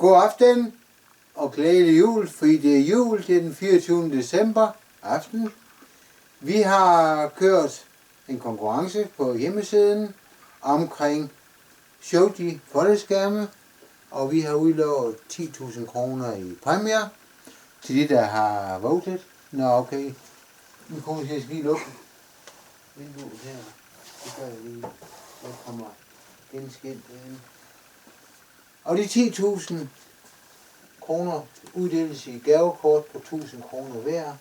God aften og glædelig jul, fordi det er jul, det er den 24. december aften. Vi har kørt en konkurrence på hjemmesiden omkring Showty foldeskærme, og vi har udlovet 10.000 kroner i præmier til de, der har votet. Nå, okay. Nu kommer jeg lige lukke vinduet her. Det gør jeg lige. Der kommer genskilt ind. Og de 10.000 kroner uddeles i gavekort på 1.000 kroner hver.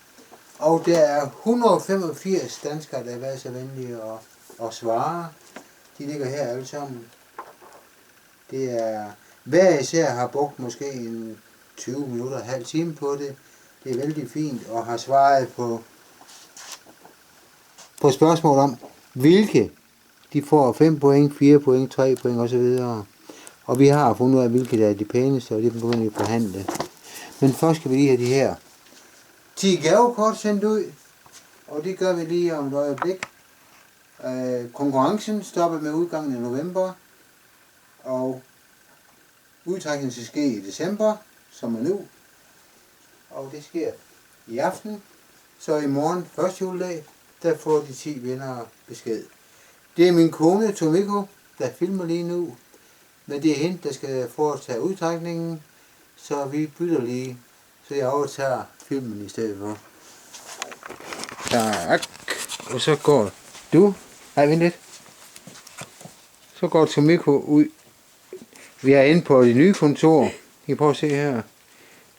Og der er 185 danskere, der har været så venlige at svare. De ligger her alle sammen. Det er, hver især har brugt måske en 20 minutter, halv time på det. Det er vældig fint og har svaret på spørgsmål om, hvilke de får 5 point, 4 point, 3 point osv. Og vi har fundet ud af, hvilke der er de pæneste, og det begynder vi at forhandle. Men først skal vi lige have de her 10 gavekort sendt ud, og det gør vi lige om et øjeblik. Konkurrencen stopper med udgangen i november, og udtrækningen skal ske i december, som er nu. Og det sker i aften, så i morgen, første juledag, der får de 10 vindere besked. Det er min kone, Tomiko, der filmer lige nu, men det er hende, der skal foretage udtrækningen, så vi bytter lige, så jeg overtager filmen i stedet for. Tak. Og så går du. Nej, vent lidt. Så går Tomiko ud. Vi er inde på det nye kontor. I kan prøve at se her.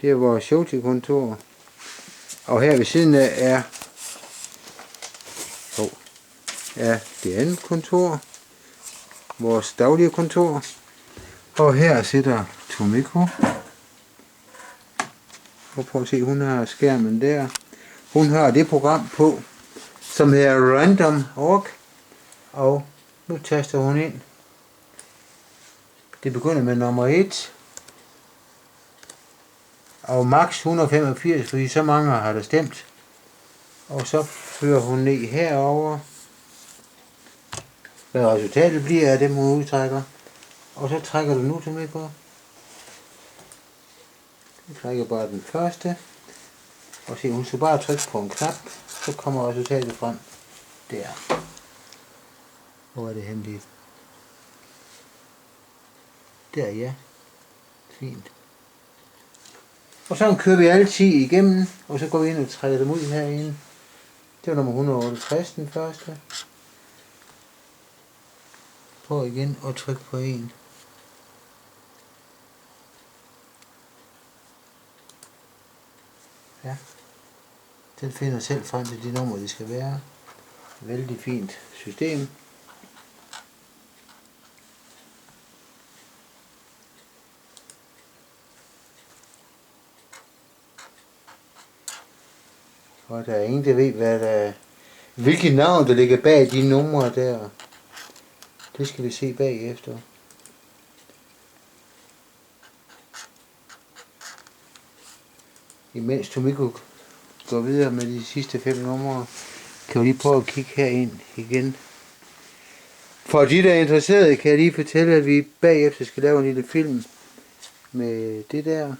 Det er vores Showty-kontor. Og her ved siden af er det andet kontor. Vores daglige kontor. Og her sidder Tomiko. Og prøv at se, hun har skærmen der. Hun har det program på, som hedder Random.org. Og nu taster hun ind. Det begynder med nummer 1. Og max 185, fordi så mange har der stemt. Og så fører hun ned herover. Hvad resultatet bliver af dem, hun udtrækker. Og så trækker du nu til mig på. Du trækker bare den første. Og se, hun skal bare trykke på en knap. Så kommer resultatet frem. Der. Hvor er det henne? Der, ja. Fint. Og så kører vi alle 10 igennem. Og så går vi ind og trækker dem ud herinde. Det var nummer 168, den første. Prøv igen og tryk på en. Ja. Den finder selv frem til de numre, det skal være. Vældig fint system. Og der er ingen, der ved, hvilket navn der ligger bag de numre der. Det skal vi se bagefter. Imens Tomiko går videre med de sidste 5 numre, kan vi lige prøve at kigge herind igen. For de, der er interesserede, kan jeg lige fortælle, at vi bagefter skal lave en lille film med det der.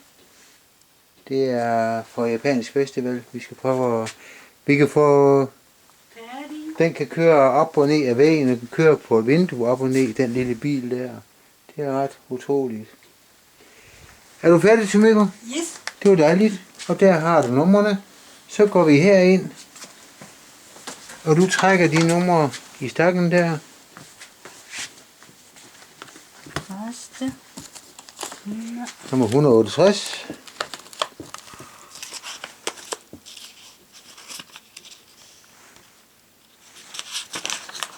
Det er fra Japansk Festival. Vi skal prøve at... Vi kan få... Den kan køre op og ned af væggen, og den kører på et vindue op og ned, den lille bil der. Det er ret utroligt. Er du færdig, Tomiko? Yes. Det var dejligt. Og der har du numrene. Så går vi herind. Og du trækker de numre i stakken der. Første. Nummer 168.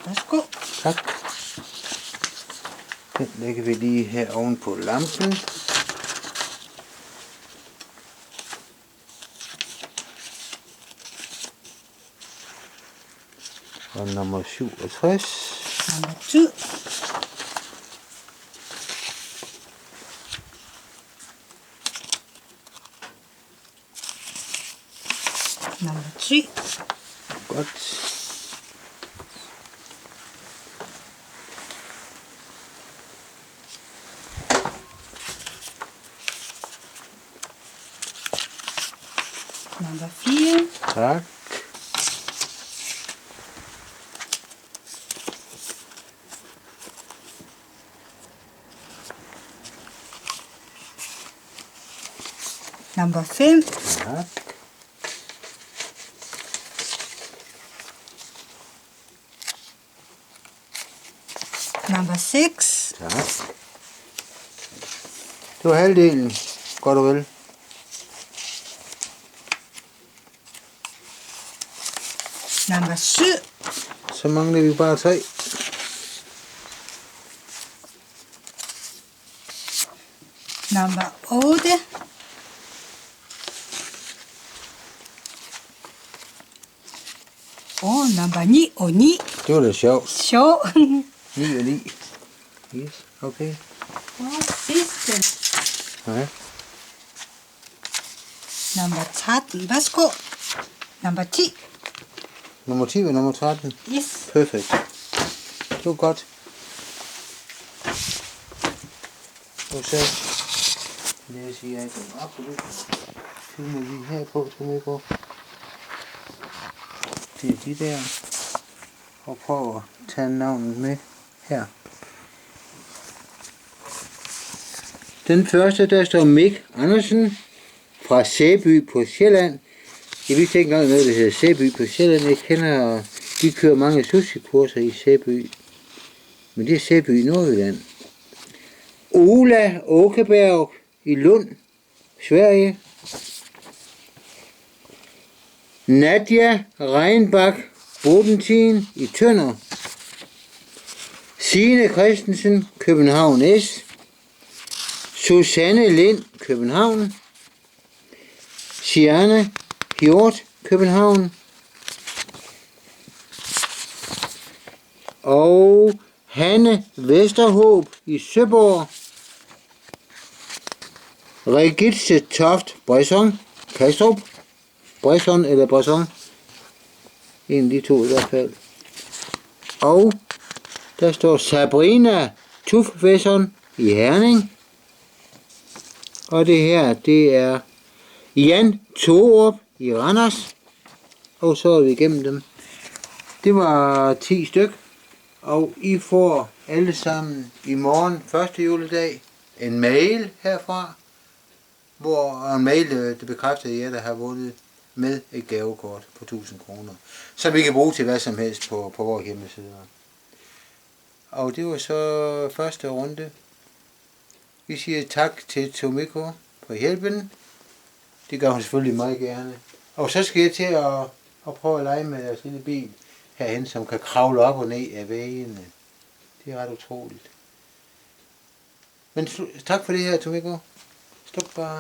Værsgo. Tak. Den lægger vi lige her oven på lampen. Og nummer 67. Nummer 2. Nummer 3. Godt. Nummer 4. Tak. Nummer 5. Tak. Nummer 6. Tak. Det var halvdelen. Godt og vel. Nummer 7. Så mangler vi bare 3. Nummer 8. Og nummer 9 og 9. Det var da sjovt. Sjov. 9 og 9. Yes, okay. Og sidste. Ja. Nummer 13. Værsgo. Nummer 10. Nummer 10 og nummer 13. Yes. Perfekt. Det var godt. Og så læser jeg dem op på det. Filmer vi her på, som vi går. Det er de der. Og prøv at tage navnet med her. Den første, der står Mik Andersen fra Sæby på Sjælland. Jeg vidste ikke engang noget, der hedder Sæby på Sjælland. Jeg kender, de kører mange sushi-kurser i Sæby. Men det er Sæby i Nordjylland. Ola Åkeberg i Lund, Sverige. Nadia Reinbach Bodentin i Tønder. Signe Christensen, København S. Susanne Lind, København. Sianne Hjort, København. Og Hanne Vesterhåb i Søborg. Regitze Toft Bresson, Kastrup. Bresson eller Bresson. En af de to i hvert fald. Og der står Sabrina Tufvesson i Herning. Og det her, det er Jan Torup i Randers. Og så er vi igennem dem. Det var 10 styk. Og I får alle sammen i morgen, første juledag, en mail herfra. Hvor en mail, det bekræfter jer, der har vundet med et gavekort på 1000 kroner. Som vi kan bruge til hvad som helst på vores hjemmesider. Og det var så første runde. Vi siger tak til Tomiko for hjælpen. Det gør hun selvfølgelig meget gerne. Og så skal jeg til at prøve at lege med deres lille bil herhen, som kan kravle op og ned af væggene. Det er ret utroligt. Men tak for det her, Tomiko. Stop bare.